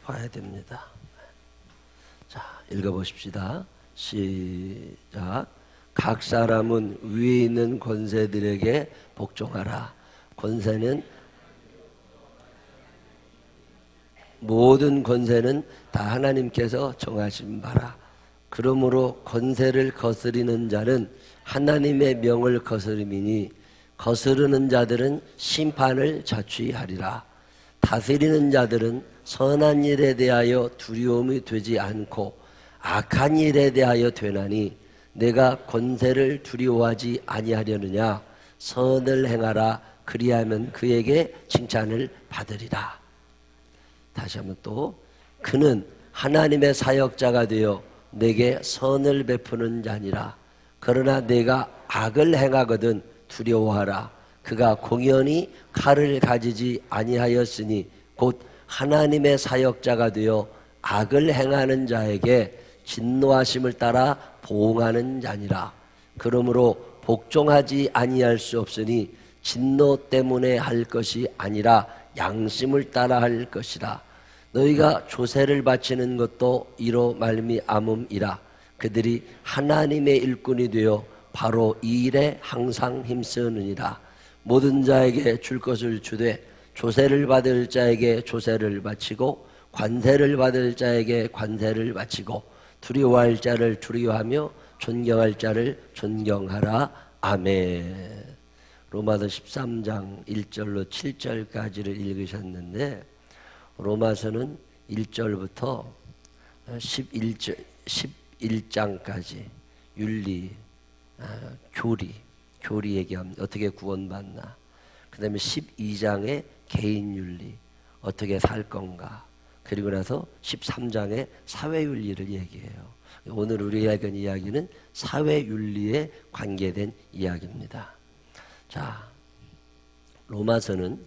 봐야 됩니다. 자, 읽어보십시다. 시작. 각 사람은 위에 있는 권세들에게 복종하라. 권세는 모든 권세는 다 하나님께서 정하신 바라. 그러므로 권세를 거스리는 자는 하나님의 명을 거스름이니 거스르는 자들은 심판을 자취하리라. 다스리는 자들은 선한 일에 대하여 두려움이 되지 않고 악한 일에 대하여 되나니 내가 권세를 두려워하지 아니하려느냐. 선을 행하라. 그리하면 그에게 칭찬을 받으리라. 다시 한번 또 그는 하나님의 사역자가 되어 내게 선을 베푸는 자니라. 그러나 내가 악을 행하거든 두려워하라. 그가 공연히 칼을 가지지 아니하였으니 곧 하나님의 사역자가 되어 악을 행하는 자에게 진노하심을 따라 보응하는 자니라. 그러므로 복종하지 아니할 수 없으니 진노 때문에 할 것이 아니라 양심을 따라 할 것이라. 너희가 조세를 바치는 것도 이로 말미암음이라. 그들이 하나님의 일꾼이 되어 바로 이 일에 항상 힘쓰느니라. 모든 자에게 줄 것을 주되 조세를 받을 자에게 조세를 바치고 관세를 받을 자에게 관세를 바치고 두려워할 자를 두려워하며 존경할 자를 존경하라. 아멘. 로마서 13장 1절로 7절까지를 읽으셨는데 로마서는 1절부터 11장까지 윤리, 교리 얘기합니다. 어떻게 구원받나. 그 다음에 12장에 개인윤리, 어떻게 살 건가. 그리고 나서 13장에 사회윤리를 얘기해요. 오늘 우리가 하는 이야기는 사회윤리에 관계된 이야기입니다. 자, 로마서는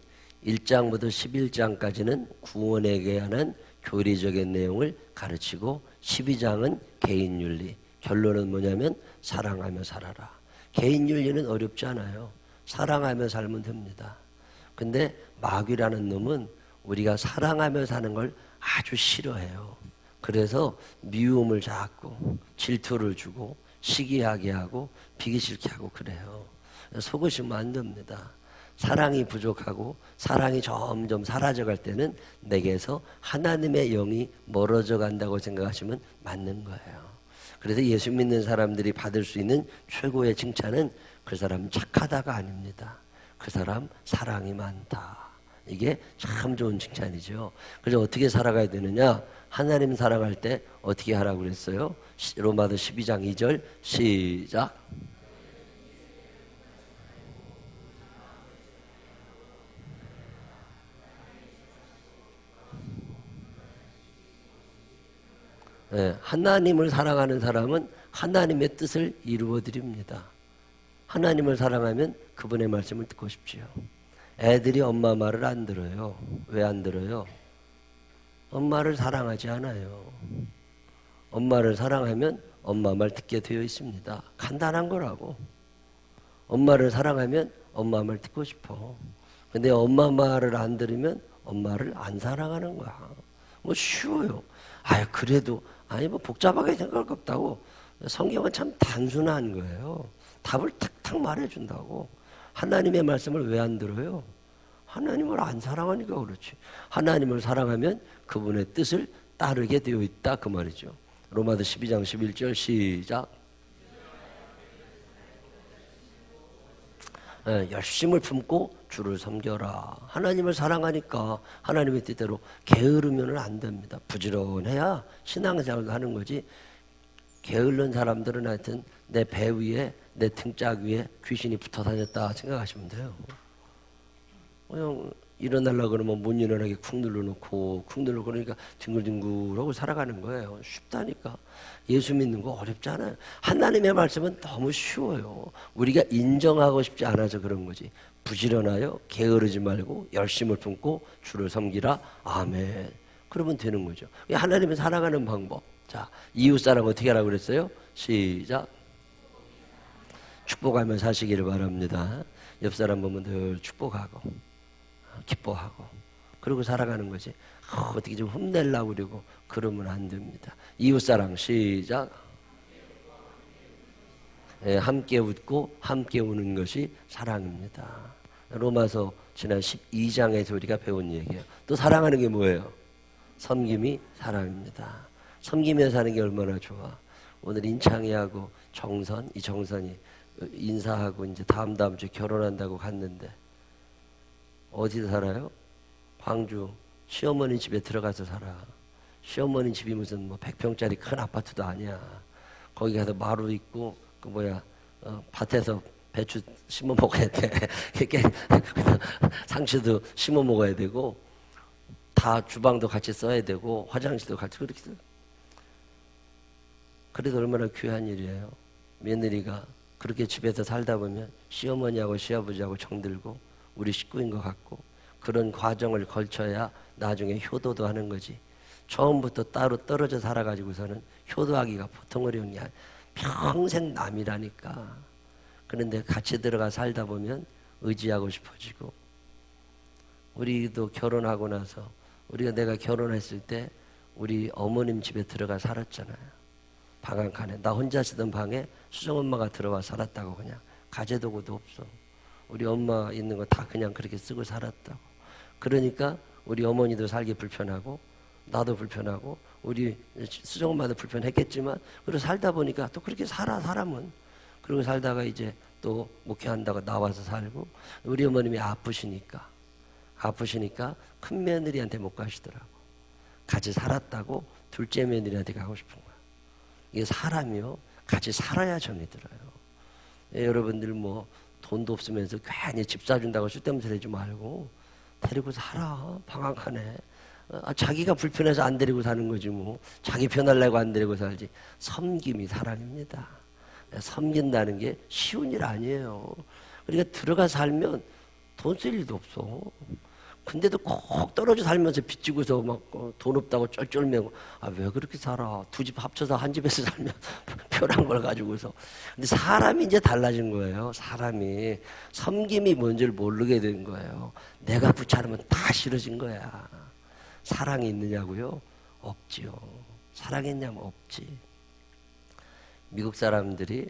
1장부터 11장까지는 구원에 관한 교리적인 내용을 가르치고 12장은 개인윤리. 결론은 뭐냐면 사랑하며 살아라. 개인윤리는 어렵지 않아요. 사랑하며 살면 됩니다. 근데 마귀라는 놈은 우리가 사랑하며 사는 걸 아주 싫어해요. 그래서 미움을 자꾸 질투를 주고 시기하게 하고 비기 싫게 하고 그래요. 속으시면 안 됩니다. 사랑이 부족하고 사랑이 점점 사라져갈 때는 내게서 하나님의 영이 멀어져 간다고 생각하시면 맞는 거예요. 그래서 예수 믿는 사람들이 받을 수 있는 최고의 칭찬은 그 사람 착하다가 아닙니다. 그 사람 사랑이 많다. 이게 참 좋은 칭찬이죠. 그래서 어떻게 살아가야 되느냐? 하나님 사랑할 때 어떻게 하라고 그랬어요? 로마서 12장 2절 시작. 네, 하나님을 사랑하는 사람은 하나님의 뜻을 이루어 드립니다. 하나님을 사랑하면 그분의 말씀을 듣고 싶지요. 애들이 엄마 말을 안 들어요. 왜 안 들어요? 엄마를 사랑하지 않아요. 엄마를 사랑하면 엄마 말 듣게 되어 있습니다. 간단한 거라고. 엄마를 사랑하면 엄마 말 듣고 싶어. 근데 엄마 말을 안 들으면 엄마를 안 사랑하는 거야. 뭐 쉬워요. 아유 그래도 아니 뭐 복잡하게 생각할 거 없다고. 성경은 참 단순한 거예요. 답을 탁탁 말해준다고. 하나님의 말씀을 왜 안 들어요? 하나님을 안 사랑하니까 그렇지. 하나님을 사랑하면 그분의 뜻을 따르게 되어 있다 그 말이죠. 로마서 12장 11절 시작. 열심을 품고 주를 섬겨라. 하나님을 사랑하니까 하나님의 뜻대로 게으르면 안 됩니다. 부지런해야 신앙생활도 하는 거지. 게으른 사람들은 하여튼 내 배 위에 내 등짝 위에 귀신이 붙어 다녔다 생각하시면 돼요. 그냥 일어나려고 그러면 못 일어나게 쿵 눌러놓고 쿵 눌러놓고 그러니까 뒹굴뒹굴하고 살아가는 거예요. 쉽다니까. 예수 믿는 거 어렵지 않아요. 하나님의 말씀은 너무 쉬워요. 우리가 인정하고 싶지 않아서 그런 거지. 부지런하여 게으르지 말고 열심을 품고 주를 섬기라. 아멘. 그러면 되는 거죠. 하나님을 사랑하는 방법. 자, 이웃사랑 어떻게 하라고 그랬어요? 시작. 축복하며 사시기를 바랍니다. 옆 사람 보면 늘 축복하고 기뻐하고 그러고 살아가는 거지. 어떻게 좀 흠내려고 그러고 그러면 안 됩니다. 이웃사랑 시작. 예, 함께 웃고 함께 우는 것이 사랑입니다. 로마서 지난 12장에서 우리가 배운 얘기예요. 또 사랑하는 게 뭐예요? 섬김이 사랑입니다. 섬기며 사는 게 얼마나 좋아. 오늘 인창이하고 정선, 이 정선이 인사하고 이제 다음 주에 결혼한다고 갔는데 어디서 살아요? 광주 시어머니 집에 들어가서 살아. 시어머니 집이 무슨 뭐 100평짜리 큰 아파트도 아니야. 거기 가서 마루 있고 그 밭에서 배추 심어 먹어야 돼. 상추도 심어 먹어야 되고 다 주방도 같이 써야 되고 화장실도 같이 그렇게 써. 그래도 얼마나 귀한 일이에요. 며느리가 그렇게 집에서 살다 보면 시어머니하고 시아버지하고 정들고 우리 식구인 것 같고 그런 과정을 걸쳐야 나중에 효도도 하는 거지. 처음부터 따로 떨어져 살아가지고서는 효도하기가 보통 어려운 게 아니야. 평생 남이라니까. 그런데 같이 들어가 살다 보면 의지하고 싶어지고 우리도 결혼하고 나서 내가 결혼했을 때 우리 어머님 집에 들어가 살았잖아요. 방 한 칸에. 나 혼자 쓰던 방에 수정엄마가 들어와 살았다고. 그냥 가재도구도 없어. 우리 엄마 있는 거 다 그냥 그렇게 쓰고 살았다고. 그러니까 우리 어머니도 살기 불편하고 나도 불편하고 우리 수정엄마도 불편했겠지만 그리고 살다 보니까 또 그렇게 살아 사람은. 그리고 살다가 이제 또 목회한다고 나와서 살고 우리 어머님이 아프시니까 큰 며느리한테 못 가시더라고. 같이 살았다고 둘째 며느리한테 가고 싶은 거야. 이게 사람이요 같이 살아야 정이 들어요. 예, 여러분들 뭐 돈도 없으면서 괜히 집 사준다고 쓸데없는 소리 하지 말고 데리고 살아. 방 한 칸에. 자기가 불편해서 안 데리고 사는 거지 뭐. 자기 편하려고 안 데리고 살지. 섬김이 사랑입니다. 섬긴다는 게 쉬운 일 아니에요. 그러니까 들어가 살면 돈 쓸 일도 없어. 근데도 꼭 떨어져 살면서 빚지고서 막 돈 없다고 쩔쩔매고 왜 그렇게 살아? 두 집 합쳐서 한 집에서 살면 편한 걸 가지고서. 근데 사람이 이제 달라진 거예요. 사람이 섬김이 뭔지를 모르게 된 거예요. 내가 귀찮으면 다 싫어진 거야. 사랑이 있느냐고요? 없지요. 사랑이 있냐면 없지. 미국 사람들이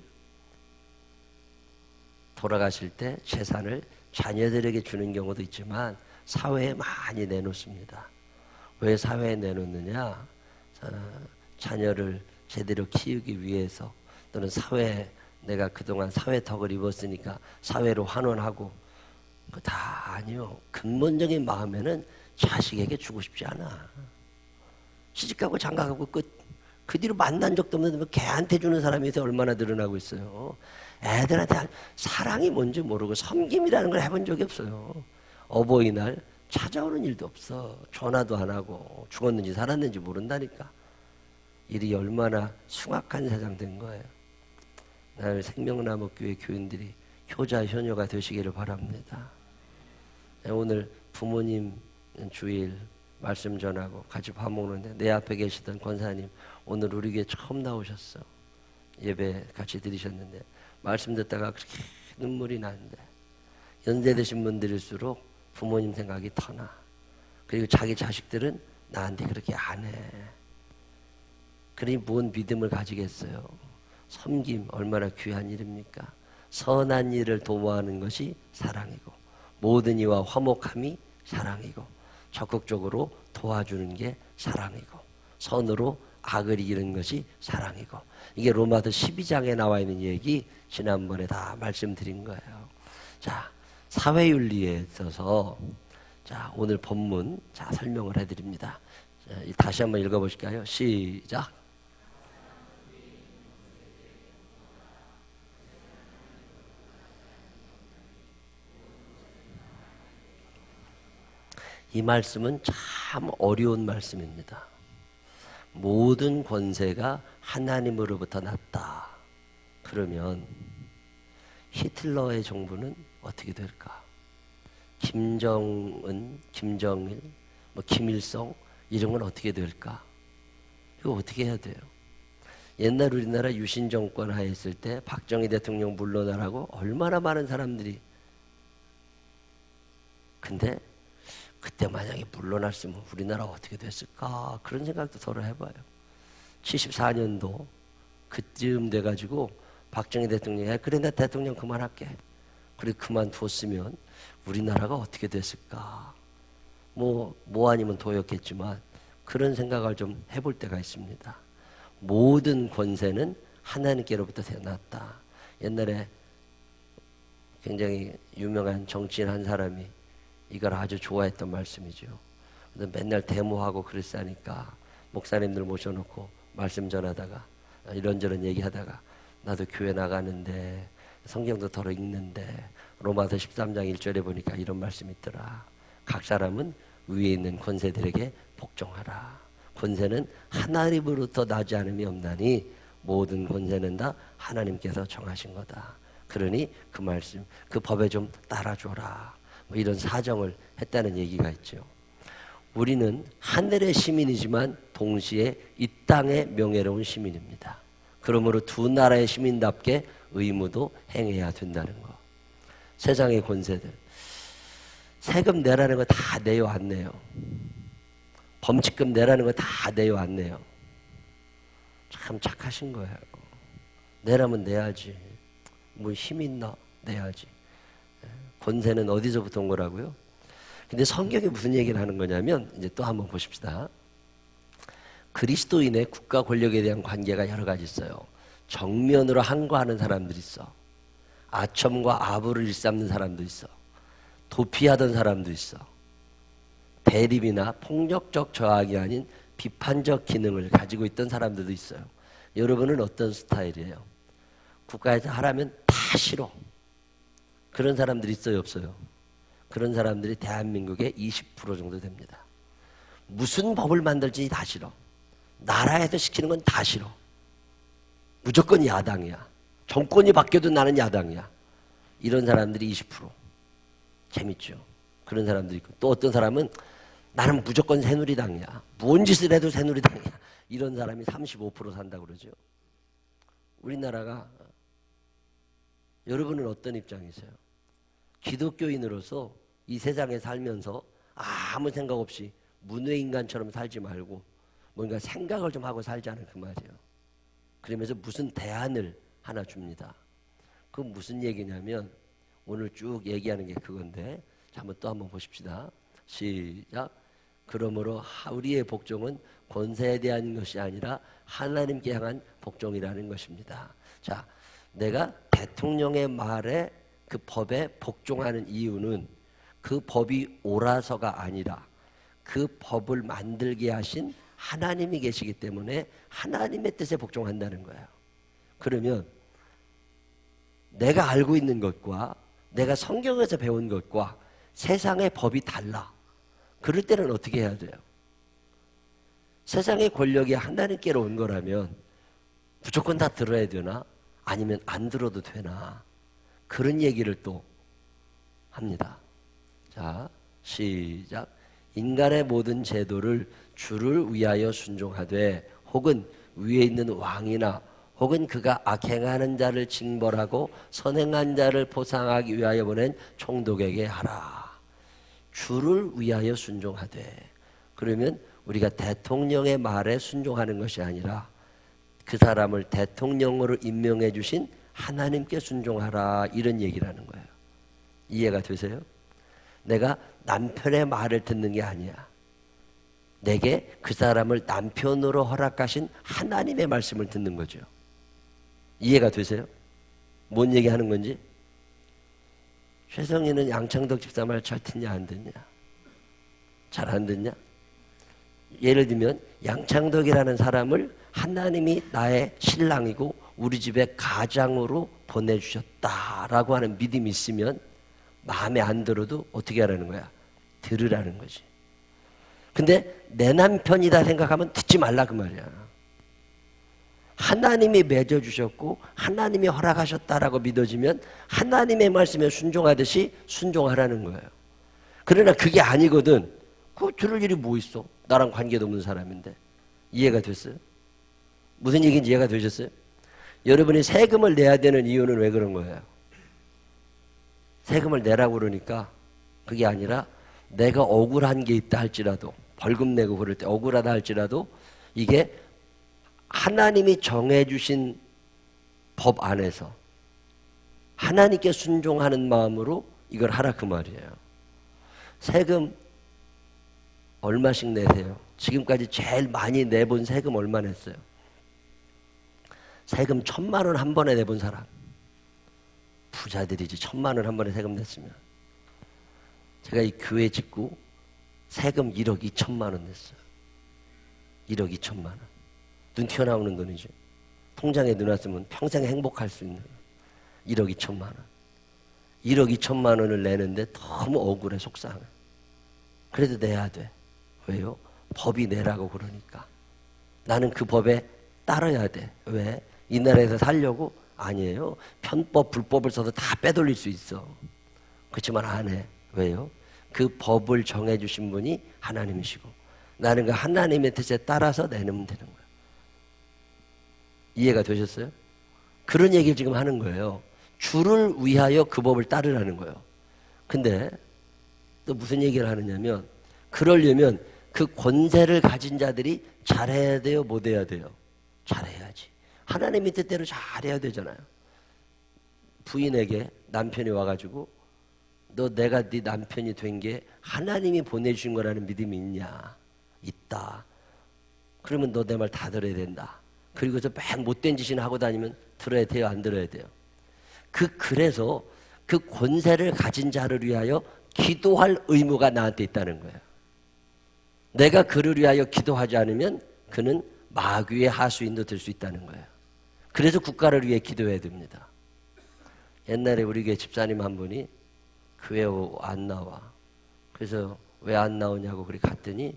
돌아가실 때 재산을 자녀들에게 주는 경우도 있지만 사회에 많이 내놓습니다. 왜 사회에 내놓느냐? 자녀를 제대로 키우기 위해서 또는 사회에 내가 그동안 사회 덕을 입었으니까 사회로 환원하고 다 아니요. 근본적인 마음에는 자식에게 주고 싶지 않아. 시집가고 장가가고 그 뒤로 만난 적도 없는데 걔한테 주는 사람이 요새 얼마나 늘어나고 있어요. 애들한테 사랑이 뭔지 모르고 섬김이라는 걸 해본 적이 없어요. 어버이날 찾아오는 일도 없어. 전화도 안 하고 죽었는지 살았는지 모른다니까. 일이 얼마나 숭악한 세상 된 거예요. 날 생명나무교회 교인들이 효자 효녀가 되시기를 바랍니다. 오늘 부모님 주일 말씀 전하고 같이 밥 먹는데 내 앞에 계시던 권사님 오늘 우리 교회 처음 나오셨어. 예배 같이 드리셨는데 말씀 듣다가 그렇게 눈물이 나는데 연세 드신 분들일수록 부모님 생각이 터나. 그리고 자기 자식들은 나한테 그렇게 안 해. 그러니 뭔 믿음을 가지겠어요. 섬김 얼마나 귀한 일입니까? 선한 일을 도모하는 것이 사랑이고 모든 이와 화목함이 사랑이고 적극적으로 도와주는 게 사랑이고 선으로 악을 이기는 것이 사랑이고 이게 로마서 12장에 나와 있는 얘기 지난번에 다 말씀드린 거예요. 자, 사회윤리에 있어서 자, 오늘 본문 자, 설명을 해드립니다. 자, 다시 한번 읽어보실까요? 시작. 이 말씀은 참 어려운 말씀입니다. 모든 권세가 하나님으로부터 났다. 그러면 히틀러의 정부는 어떻게 될까? 김정은, 김정일, 김일성 이런 건 어떻게 될까? 이거 어떻게 해야 돼요? 옛날 우리나라 유신 정권 하에 있을 때 박정희 대통령 물러나라고 얼마나 많은 사람들이 근데 그때 만약에 물러났으면 우리나라가 어떻게 됐을까? 그런 생각도 서로 해봐요. 74년도 그쯤 돼가지고 박정희 대통령이 그래 나 대통령 그만할게. 그래 그만뒀으면 우리나라가 어떻게 됐을까? 뭐 아니면 도였겠지만 그런 생각을 좀 해볼 때가 있습니다. 모든 권세는 하나님께로부터 태어났다. 옛날에 굉장히 유명한 정치인 한 사람이 이걸 아주 좋아했던 말씀이죠. 맨날 데모하고 그랬으니까 목사님들 모셔놓고 말씀 전하다가 이런저런 얘기하다가 나도 교회 나가는데 성경도 덜어 읽는데 로마서 13장 1절에 보니까 이런 말씀이 있더라. 각 사람은 위에 있는 권세들에게 복종하라. 권세는 하나님으로부터 나지 않음이 없나니 모든 권세는 다 하나님께서 정하신 거다. 그러니 그 말씀, 그 법에 좀 따라줘라. 뭐 이런 사정을 했다는 얘기가 있죠. 우리는 하늘의 시민이지만 동시에 이 땅의 명예로운 시민입니다. 그러므로 두 나라의 시민답게 의무도 행해야 된다는 거. 세상의 권세들 세금 내라는 거 다 내요 안 내요? 범칙금 내라는 거 다 내요 안 내요? 참 착하신 거예요. 내라면 내야지. 뭐 힘 있나? 내야지. 권세는 어디서부터 온 거라고요? 근데 성경이 무슨 얘기를 하는 거냐면 이제 또 한번 보십시다. 그리스도인의 국가 권력에 대한 관계가 여러 가지 있어요. 정면으로 항거하는 사람들이 있어. 아첨과 아부를 일삼는 사람도 있어. 도피하던 사람도 있어. 대립이나 폭력적 저항이 아닌 비판적 기능을 가지고 있던 사람들도 있어요. 여러분은 어떤 스타일이에요? 국가에서 하라면 다 싫어. 그런 사람들이 있어요, 없어요? 그런 사람들이 대한민국의 20% 정도 됩니다. 무슨 법을 만들지 다 싫어. 나라에서 시키는 건 다 싫어. 무조건 야당이야. 정권이 바뀌어도 나는 야당이야. 이런 사람들이 20%. 재밌죠? 그런 사람들이 있고 또 어떤 사람은 나는 무조건 새누리당이야. 뭔 짓을 해도 새누리당이야. 이런 사람이 35% 산다고 그러죠. 우리나라가 여러분은 어떤 입장이세요? 기독교인으로서 이 세상에 살면서 아무 생각 없이 문외인간처럼 살지 말고 뭔가 생각을 좀 하고 살자는 그 말이에요. 그러면서 무슨 대안을 하나 줍니다. 그건 무슨 얘기냐면 오늘 쭉 얘기하는 게 그건데 한번 보십시다. 시작. 그러므로 우리의 복종은 권세에 대한 것이 아니라 하나님께 향한 복종이라는 것입니다. 자, 내가 대통령의 말에 그 법에 복종하는 이유는 그 법이 옳아서가 아니라 그 법을 만들게 하신 하나님이 계시기 때문에 하나님의 뜻에 복종한다는 거예요. 그러면 내가 알고 있는 것과 내가 성경에서 배운 것과 세상의 법이 달라. 그럴 때는 어떻게 해야 돼요? 세상의 권력이 하나님께로 온 거라면 무조건 다 들어야 되나? 아니면 안 들어도 되나? 그런 얘기를 또 합니다. 자, 시작. 인간의 모든 제도를 주를 위하여 순종하되 혹은 위에 있는 왕이나 혹은 그가 악행하는 자를 징벌하고 선행한 자를 보상하기 위하여 보낸 총독에게 하라. 주를 위하여 순종하되. 그러면 우리가 대통령의 말에 순종하는 것이 아니라 그 사람을 대통령으로 임명해 주신 하나님께 순종하라. 이런 얘기를 하는 거예요. 이해가 되세요? 내가 남편의 말을 듣는 게 아니야. 내게 그 사람을 남편으로 허락하신 하나님의 말씀을 듣는 거죠. 이해가 되세요? 뭔 얘기하는 건지? 최성희는 양창덕 집사 말 잘 듣냐 안 듣냐? 잘 안 듣냐? 예를 들면 양창덕이라는 사람을 하나님이 나의 신랑이고 우리 집의 가장으로 보내주셨다라고 하는 믿음이 있으면 마음에 안 들어도 어떻게 하라는 거야? 들으라는 거지. 근데 내 남편이다 생각하면 듣지 말라 그 말이야. 하나님이 맺어주셨고 하나님이 허락하셨다라고 믿어지면 하나님의 말씀에 순종하듯이 순종하라는 거예요. 그러나 그게 아니거든. 그거 들을 일이 뭐 있어? 나랑 관계도 없는 사람인데. 이해가 됐어요? 무슨 얘기인지 이해가 되셨어요? 여러분이 세금을 내야 되는 이유는 왜 그런 거예요? 세금을 내라고 그러니까 그게 아니라 내가 억울한 게 있다 할지라도, 벌금 내고 그럴 때 억울하다 할지라도 이게 하나님이 정해주신 법 안에서 하나님께 순종하는 마음으로 이걸 하라 그 말이에요. 세금 얼마씩 내세요? 지금까지 제일 많이 내본 세금 얼마 냈어요? 세금 1,000만 원 한 번에 내본 사람. 부자들이지 1,000만 원 한 번에 세금 냈으면. 제가 이 교회 짓고 세금 1억 2천만 원 냈어요. 1억 2천만 원. 눈 튀어나오는 돈이죠. 통장에 넣어놨으면 평생 행복할 수 있는 1억 2천만 원. 1억 2천만 원을 내는데 너무 억울해, 속상해. 그래도 내야 돼. 왜요? 법이 내라고 그러니까. 나는 그 법에 따라야 돼. 왜? 이 나라에서 살려고? 아니에요. 편법, 불법을 써서 다 빼돌릴 수 있어. 그렇지만 안 해. 왜요? 그 법을 정해주신 분이 하나님이시고 나는 그 하나님의 뜻에 따라서 내놓으면 되는 거예요. 이해가 되셨어요? 그런 얘기를 지금 하는 거예요. 주를 위하여 그 법을 따르라는 거예요. 근데 또 무슨 얘기를 하느냐면 그러려면 그 권세를 가진 자들이 잘해야 돼요? 못해야 돼요? 잘해야지. 하나님의 뜻대로 잘해야 되잖아요. 부인에게 남편이 와가지고 너 내가 네 남편이 된 게 하나님이 보내주신 거라는 믿음이 있냐? 있다. 그러면 너 내 말 다 들어야 된다. 그리고서 막 못된 짓이나 하고 다니면 들어야 돼요? 안 들어야 돼요? 그래서 그 권세를 가진 자를 위하여 기도할 의무가 나한테 있다는 거예요. 내가 그를 위하여 기도하지 않으면 그는 마귀의 하수인도 될 수 있다는 거예요. 그래서 국가를 위해 기도해야 됩니다. 옛날에 우리 교회 집사님 한 분이 교회 안 나와. 그래서 왜 안 나오냐고 그리 갔더니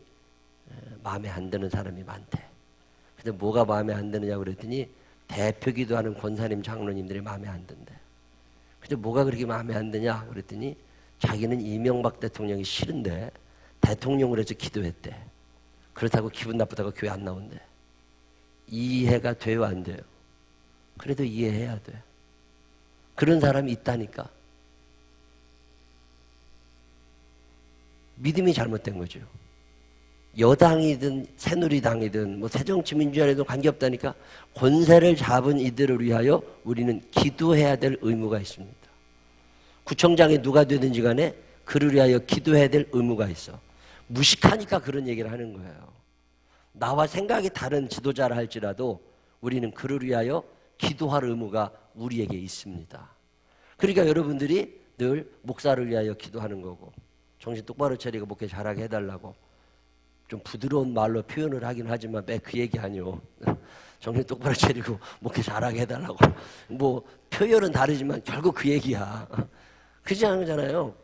마음에 안 드는 사람이 많대. 근데 뭐가 마음에 안 드느냐고 그랬더니 대표 기도하는 권사님 장로님들이 마음에 안 든대. 근데 뭐가 그렇게 마음에 안 드냐 그랬더니 자기는 이명박 대통령이 싫은데 대통령으로 해서 기도했대. 그렇다고 기분 나쁘다고 교회 안 나온대. 이해가 돼요 안 돼요? 그래도 이해해야 돼. 그런 사람이 있다니까. 믿음이 잘못된 거죠. 여당이든 새누리당이든 뭐 새정치민주연합이든 관계없다니까. 권세를 잡은 이들을 위하여 우리는 기도해야 될 의무가 있습니다. 구청장이 누가 되든지 간에 그를 위하여 기도해야 될 의무가 있어. 무식하니까 그런 얘기를 하는 거예요. 나와 생각이 다른 지도자라 할지라도 우리는 그를 위하여 기도할 의무가 우리에게 있습니다. 그러니까 여러분들이 늘 목사를 위하여 기도하는 거고 정신 똑바로 차리고 목회 잘하게 해달라고 좀 부드러운 말로 표현을 하긴 하지만 매 그 얘기 아니요. 정신 똑바로 차리고 목회 잘하게 해달라고 뭐 표현은 다르지만 결국 그 얘기야. 그렇지 않잖아요.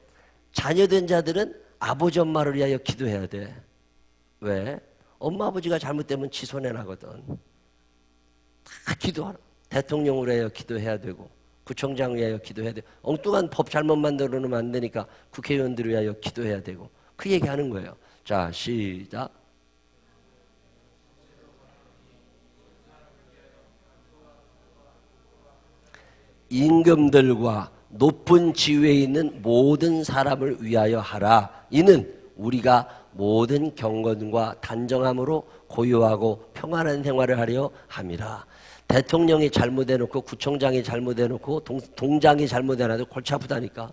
자녀된 자들은 아버지 엄마를 위하여 기도해야 돼. 왜? 엄마 아버지가 잘못되면 지 손해 나거든. 다 기도하라. 대통령을 위하여 기도해야 되고 구청장을 위하여 기도해야 되고 엉뚱한 법 잘못 만들어 놓으면 안 되니까 국회의원들을 위하여 기도해야 되고 그 얘기하는 거예요. 자, 시작. 임금들과 높은 지위에 있는 모든 사람을 위하여 하라. 이는 우리가 모든 경건과 단정함으로 고요하고 평안한 생활을 하려 함이라. 대통령이 잘못해놓고 구청장이 잘못해놓고 동장이 잘못해놔도 골치 아프다니까.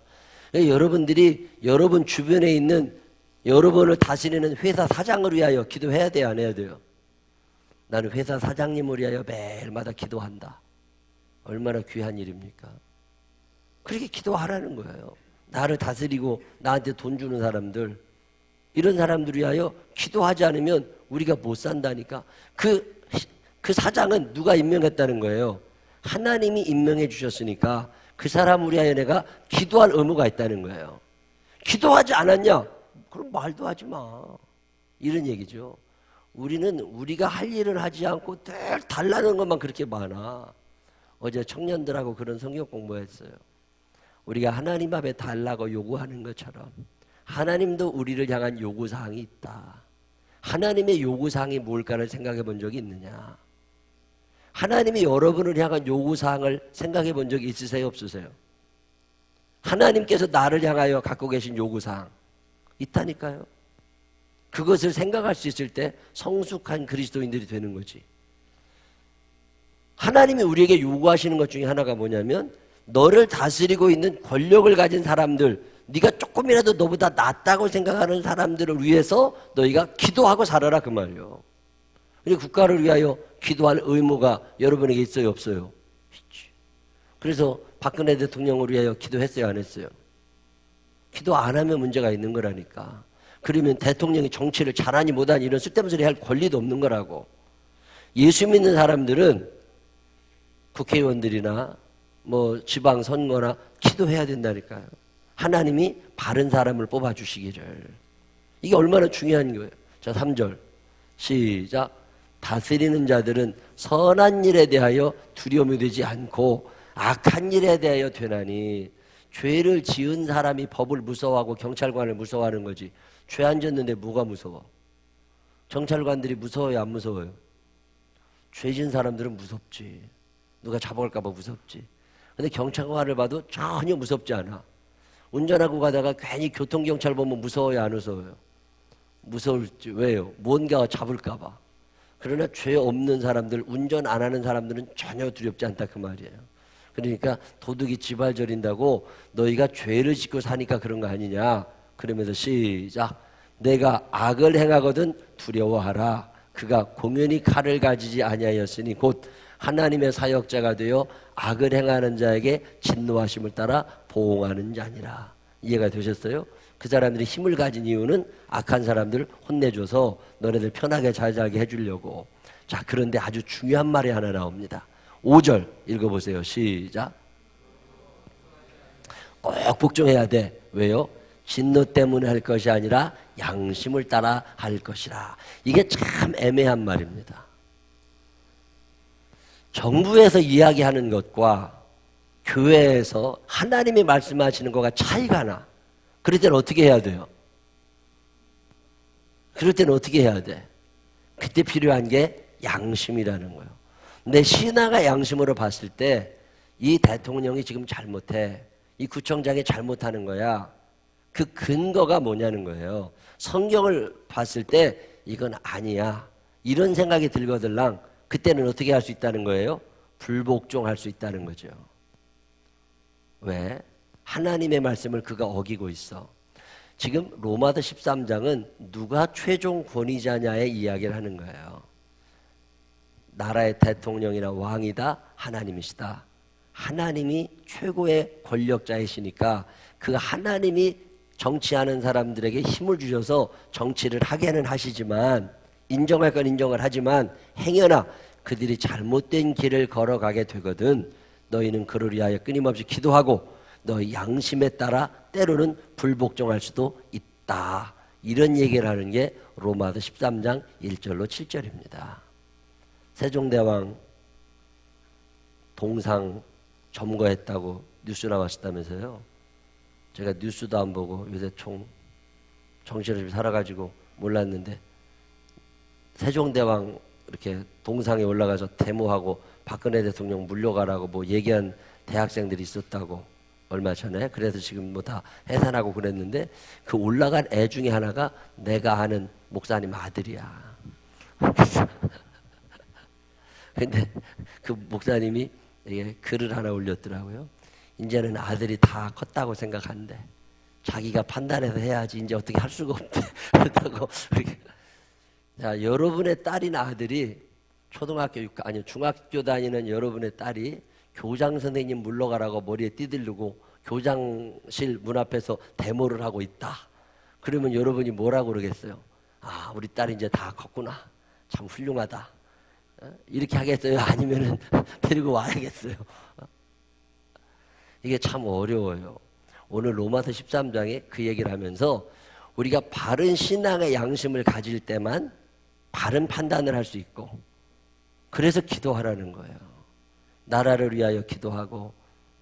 여러분들이 여러분 주변에 있는 여러분을 다스리는 회사 사장을 위하여 기도해야 돼요? 안 해야 돼요? 나는 회사 사장님을 위하여 매일마다 기도한다. 얼마나 귀한 일입니까? 그렇게 기도하라는 거예요. 나를 다스리고 나한테 돈 주는 사람들, 이런 사람들 위하여 기도하지 않으면 우리가 못 산다니까. 그 사장은 누가 임명했다는 거예요? 하나님이 임명해 주셨으니까 그 사람을 위하여 내가 기도할 의무가 있다는 거예요. 기도하지 않았냐? 그럼 말도 하지 마. 이런 얘기죠. 우리는 우리가 할 일을 하지 않고 늘 달라는 것만 그렇게 많아. 어제 청년들하고 그런 성경 공부했어요. 우리가 하나님 앞에 달라고 요구하는 것처럼 하나님도 우리를 향한 요구사항이 있다. 하나님의 요구사항이 뭘까를 생각해 본 적이 있느냐? 하나님이 여러분을 향한 요구사항을 생각해 본 적이 있으세요? 없으세요? 하나님께서 나를 향하여 갖고 계신 요구사항 있다니까요. 그것을 생각할 수 있을 때 성숙한 그리스도인들이 되는 거지. 하나님이 우리에게 요구하시는 것 중에 하나가 뭐냐면 너를 다스리고 있는 권력을 가진 사람들, 네가 조금이라도 너보다 낫다고 생각하는 사람들을 위해서 너희가 기도하고 살아라 그 말이에요. 근데 국가를 위하여 기도할 의무가 여러분에게 있어요, 없어요? 있지. 그래서 박근혜 대통령을 위하여 기도했어요, 안 했어요? 기도 안 하면 문제가 있는 거라니까. 그러면 대통령이 정치를 잘하니 못하니 이런 쓸데없는 소리 할 권리도 없는 거라고. 예수 믿는 사람들은 국회의원들이나 뭐 지방 선거나 기도해야 된다니까요. 하나님이 바른 사람을 뽑아주시기를. 이게 얼마나 중요한 거예요. 자, 3절 시작. 다스리는 자들은 선한 일에 대하여 두려움이 되지 않고 악한 일에 대하여 되나니. 죄를 지은 사람이 법을 무서워하고 경찰관을 무서워하는 거지. 죄 안 졌는데 뭐가 무서워? 경찰관들이 무서워요, 안 무서워요? 죄 지은 사람들은 무섭지. 누가 잡아갈까 봐 무섭지. 근데 경찰관을 봐도 전혀 무섭지 않아. 운전하고 가다가 괜히 교통경찰 보면 무서워요, 안 무서워요? 무서울지. 왜요? 뭔가 잡을까 봐. 그러나 죄 없는 사람들, 운전 안 하는 사람들은 전혀 두렵지 않다 그 말이에요. 그러니까 도둑이 지발 저린다고 너희가 죄를 짓고 사니까 그런 거 아니냐. 그러면서 시작. 내가 악을 행하거든 두려워하라. 그가 공연히 칼을 가지지 아니하였으니 곧 하나님의 사역자가 되어 악을 행하는 자에게 진노하심을 따라 보응하는 자니라. 이해가 되셨어요? 그 사람들이 힘을 가진 이유는 악한 사람들 혼내줘서 너네들 편하게 잘 살게 해주려고. 자, 그런데 아주 중요한 말이 하나 나옵니다. 5절 읽어보세요. 시작. 꼭 복종해야 돼. 왜요? 진노 때문에 할 것이 아니라 양심을 따라 할 것이라. 이게 참 애매한 말입니다. 정부에서 이야기하는 것과 교회에서 하나님이 말씀하시는 것과 차이가 나. 그럴 때는 어떻게 해야 돼요? 그럴 때는 어떻게 해야 돼? 그때 필요한 게 양심이라는 거예요. 내 신하가 양심으로 봤을 때 이 대통령이 지금 잘못해. 이 구청장이 잘못하는 거야. 그 근거가 뭐냐는 거예요. 성경을 봤을 때 이건 아니야. 이런 생각이 들거들랑 그때는 어떻게 할 수 있다는 거예요? 불복종할 수 있다는 거죠. 왜? 하나님의 말씀을 그가 어기고 있어. 지금 로마서 13장은 누가 최종 권위자냐의 이야기를 하는 거예요. 나라의 대통령이나 왕이다 하나님이시다. 하나님이 최고의 권력자이시니까 그 하나님이 정치하는 사람들에게 힘을 주셔서 정치를 하게는 하시지만, 인정할 건 인정을 하지만 행여나 그들이 잘못된 길을 걸어가게 되거든 너희는 그를 위하여 끊임없이 기도하고 너희 양심에 따라 때로는 불복종할 수도 있다. 이런 얘기를 하는 게 로마서 13장 1절로 7절입니다. 세종대왕 동상 점거했다고 뉴스 나왔었다면서요. 제가 뉴스도 안 보고 요새 정신없이 살아가지고 몰랐는데 세종대왕 이렇게 동상에 올라가서 데모하고 박근혜 대통령 물러가라고 뭐 얘기한 대학생들이 있었다고 얼마 전에. 그래서 지금 뭐 다 해산하고 그랬는데 그 올라간 애 중에 하나가 내가 아는 목사님 아들이야. 근데 그 목사님이 글을 하나 올렸더라고요. 이제는 아들이 다 컸다고 생각한대. 자기가 판단해서 해야지 이제 어떻게 할 수가 없대. 그렇다고. 자, 여러분의 딸이나 아들이 초등학교 아니 중학교 다니는 여러분의 딸이 교장 선생님 물러가라고 머리에 띠들르고 교장실 문 앞에서 데모를 하고 있다. 그러면 여러분이 뭐라고 그러겠어요? 아, 우리 딸이 이제 다 컸구나. 참 훌륭하다. 이렇게 하겠어요? 아니면은 데리고 와야겠어요? 이게 참 어려워요. 오늘 로마서 13장에 그 얘기를 하면서 우리가 바른 신앙의 양심을 가질 때만 바른 판단을 할 수 있고, 그래서 기도하라는 거예요. 나라를 위하여 기도하고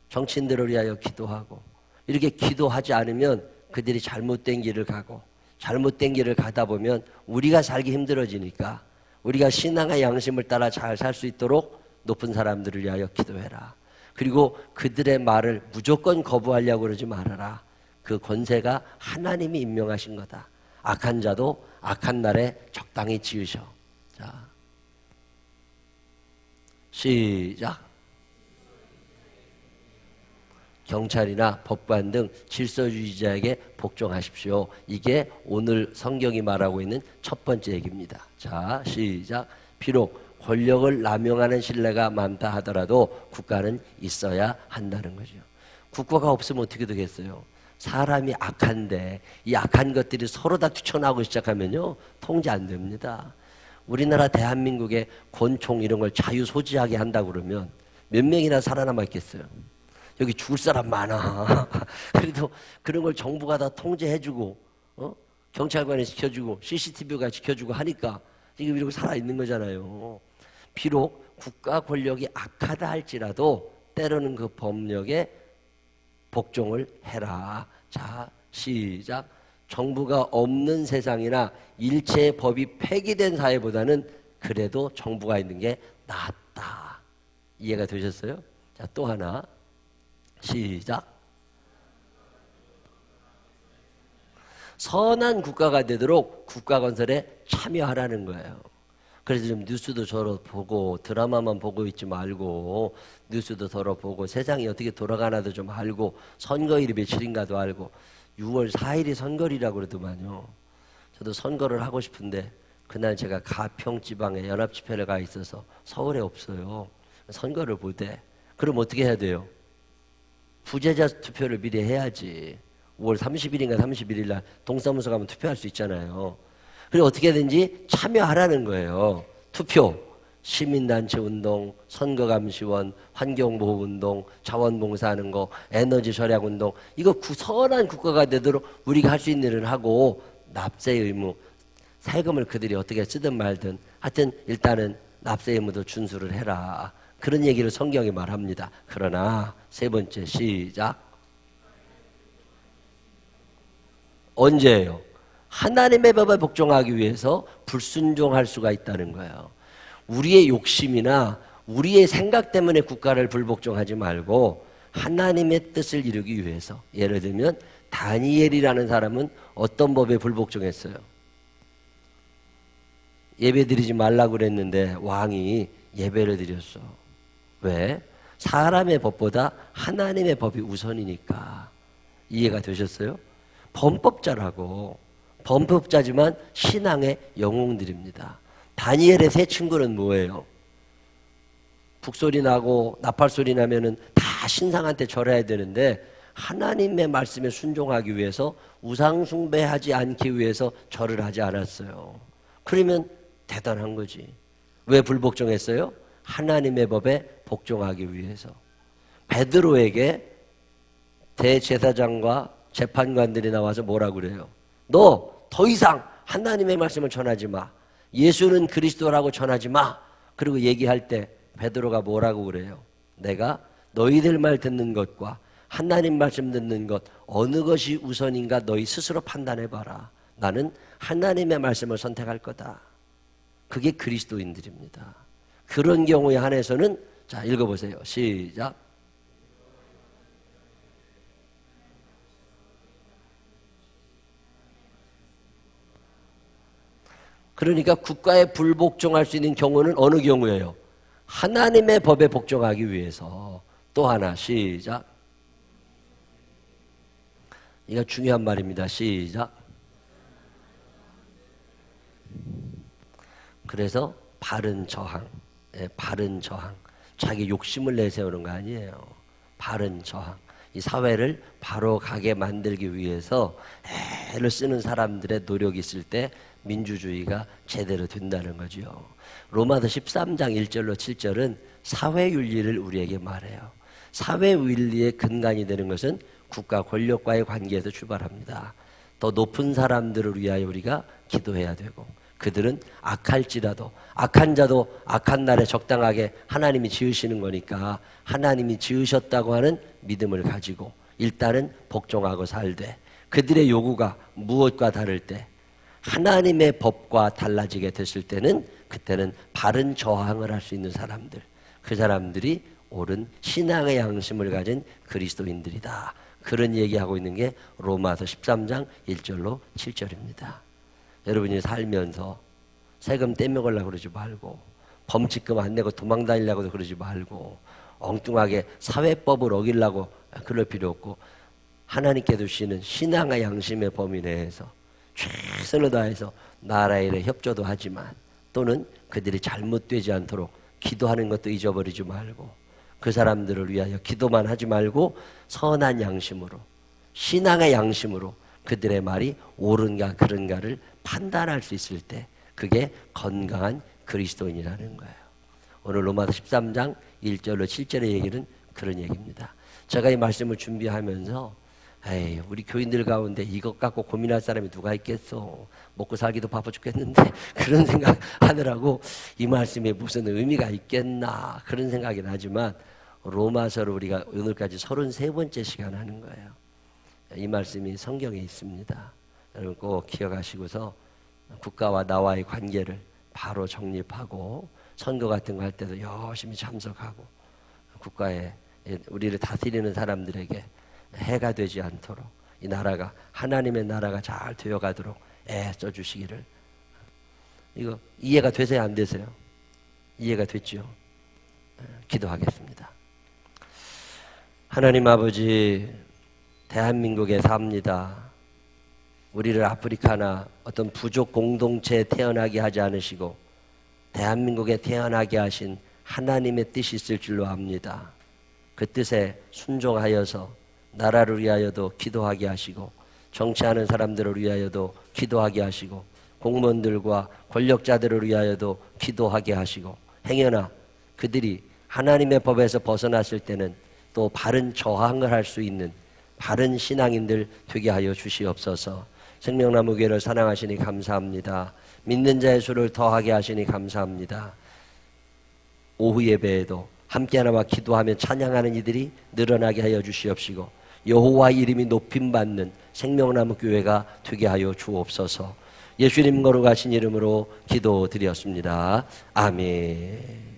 정치인들을 위하여 기도하고. 이렇게 기도하지 않으면 그들이 잘못된 길을 가고, 잘못된 길을 가다 보면 우리가 살기 힘들어지니까 우리가 신앙의 양심을 따라 잘 살 수 있도록 높은 사람들을 위하여 기도해라. 그리고 그들의 말을 무조건 거부하려고 그러지 말아라. 그 권세가 하나님이 임명하신 거다. 악한 자도 악한 날에 적당히 지으셔. 자, 시작. 경찰이나 법관 등 질서주의자에게 복종하십시오. 이게 오늘 성경이 말하고 있는 첫 번째 얘기입니다. 자, 시작. 비록 권력을 남용하는 신뢰가 많다 하더라도 국가는 있어야 한다는 거죠. 국가가 없으면 어떻게 되겠어요? 사람이 악한데 이 악한 것들이 서로 다 뛰쳐나오기 시작하면요, 통제 안 됩니다. 우리나라 대한민국의 권총 이런 걸 자유소지하게 한다고 그러면 몇 명이나 살아남아 있겠어요? 여기 죽을 사람 많아. 그래도 그런 걸 정부가 다 통제해주고, 경찰관이 지켜주고, CCTV가 지켜주고 하니까 지금 이러고 살아있는 거잖아요. 비록 국가 권력이 악하다 할지라도 때로는 그 법력에 복종을 해라. 자, 시작. 정부가 없는 세상이나 일체의 법이 폐기된 사회보다는 그래도 정부가 있는 게 낫다. 이해가 되셨어요? 자, 또 하나. 시작. 선한 국가가 되도록 국가 건설에 참여하라는 거예요. 그래서 좀 뉴스도 저러 보고 드라마만 보고 있지 말고 뉴스도 저러 보고 세상이 어떻게 돌아가나도 좀 알고 선거일이 며칠인가도 알고 6월 4일이 선거일이라고 그러더만요. 저도 선거를 하고 싶은데 그날 제가 가평 지방에 연합집회를 가 있어서 서울에 없어요. 선거를 보되 그럼 어떻게 해야 돼요? 부재자 투표를 미리 해야지. 5월 30일인가 31일 날 동사무소 가면 투표할 수 있잖아요. 그리고 어떻게든지 참여하라는 거예요. 투표, 시민단체 운동, 선거감시원, 환경보호운동, 자원봉사하는 거, 에너지 절약운동, 이거 선한 국가가 되도록 우리가 할 수 있는 일을 하고 납세 의무, 세금을 그들이 어떻게 쓰든 말든 하여튼 일단은 납세 의무도 준수를 해라. 그런 얘기를 성경이 말합니다. 그러나 세 번째 시작. 언제예요? 하나님의 법에 복종하기 위해서 불순종할 수가 있다는 거예요. 우리의 욕심이나 우리의 생각 때문에 국가를 불복종하지 말고 하나님의 뜻을 이루기 위해서. 예를 들면 다니엘이라는 사람은 어떤 법에 불복종했어요? 예배 드리지 말라고 그랬는데 왕이 예배를 드렸어. 왜? 사람의 법보다 하나님의 법이 우선이니까. 이해가 되셨어요? 범법자라고. 범법자지만 신앙의 영웅들입니다. 다니엘의 세 친구는 뭐예요? 북소리 나고 나팔소리 나면은 다 신상한테 절해야 되는데 하나님의 말씀에 순종하기 위해서 우상 숭배하지 않기 위해서 절을 하지 않았어요. 그러면 대단한 거지. 왜 불복종했어요? 하나님의 법에 복종하기 위해서. 베드로에게 대제사장과 재판관들이 나와서 뭐라고 그래요? 너 더 이상 하나님의 말씀을 전하지 마. 예수는 그리스도라고 전하지 마. 그리고 얘기할 때 베드로가 뭐라고 그래요? 내가 너희들 말 듣는 것과 하나님 말씀 듣는 것 어느 것이 우선인가 너희 스스로 판단해봐라. 나는 하나님의 말씀을 선택할 거다. 그게 그리스도인들입니다. 그런 경우에 한해서는 자, 읽어보세요. 시작. 그러니까 국가에 불복종할 수 있는 경우는 어느 경우예요? 하나님의 법에 복종하기 위해서. 또 하나 시작. 이거 중요한 말입니다. 시작. 그래서 바른 저항, 바른 저항. 자기 욕심을 내세우는 거 아니에요. 바른 저항. 이 사회를 바로 가게 만들기 위해서 애를 쓰는 사람들의 노력이 있을 때 민주주의가 제대로 된다는 거죠. 로마서 13장 1절로 7절은 사회윤리를 우리에게 말해요. 사회윤리의 근간이 되는 것은 국가 권력과의 관계에서 출발합니다. 더 높은 사람들을 위하여 우리가 기도해야 되고 그들은 악할지라도 악한 자도 악한 날에 적당하게 하나님이 지으시는 거니까 하나님이 지으셨다고 하는 믿음을 가지고 일단은 복종하고 살되 그들의 요구가 무엇과 다를 때 하나님의 법과 달라지게 됐을 때는 그때는 바른 저항을 할 수 있는 사람들, 그 사람들이 옳은 신앙의 양심을 가진 그리스도인들이다. 그런 얘기하고 있는 게 로마서 13장 1절로 7절입니다. 여러분이 살면서 세금 떼먹으려고 그러지 말고, 범칙금 안 내고 도망 다니려고도 그러지 말고, 엉뚱하게 사회법을 어기려고 그럴 필요 없고, 하나님께 두시는 신앙과 양심의 범위 내에서 최선을 다해서 나라의 일에 협조도 하지만, 또는 그들이 잘못되지 않도록 기도하는 것도 잊어버리지 말고, 그 사람들을 위하여 기도만 하지 말고 선한 양심으로, 신앙의 양심으로 그들의 말이 옳은가 그른가를 판단할 수 있을 때, 그게 건강한 그리스도인이라는 거예요. 오늘 로마서 13장 1절로 7절의 얘기는 그런 얘기입니다. 제가 이 말씀을 준비하면서 에이, 우리 교인들 가운데 이것 갖고 고민할 사람이 누가 있겠어. 먹고 살기도 바빠 죽겠는데 그런 생각 하느라고 이 말씀에 무슨 의미가 있겠나 그런 생각이 나지만, 로마서를 우리가 오늘까지 33번째 시간 하는 거예요. 이 말씀이 성경에 있습니다. 여러분 꼭 기억하시고서 국가와 나와의 관계를 바로 정립하고, 선거 같은 거 할 때도 열심히 참석하고, 국가에 우리를 다스리는 사람들에게 해가 되지 않도록, 이 나라가 하나님의 나라가 잘 되어가도록 애써 주시기를. 이거 이해가 되세요, 안 되세요? 이해가 됐죠? 기도하겠습니다. 하나님 아버지, 대한민국에 삽니다. 우리를 아프리카나 어떤 부족 공동체에 태어나게 하지 않으시고 대한민국에 태어나게 하신 하나님의 뜻이 있을 줄로 압니다. 그 뜻에 순종하여서 나라를 위하여도 기도하게 하시고, 정치하는 사람들을 위하여도 기도하게 하시고, 공무원들과 권력자들을 위하여도 기도하게 하시고, 행여나 그들이 하나님의 법에서 벗어났을 때는 또 바른 저항을 할 수 있는 바른 신앙인들 되게 하여 주시옵소서. 생명나무교회를 사랑하시니 감사합니다. 믿는 자의 수를 더하게 하시니 감사합니다. 오후 예배에도 함께 나와 기도하며 찬양하는 이들이 늘어나게 하여 주시옵시고, 여호와 이름이 높임받는 생명나무교회가 되게 하여 주옵소서. 예수님 거룩하신 이름으로 기도드렸습니다. 아멘.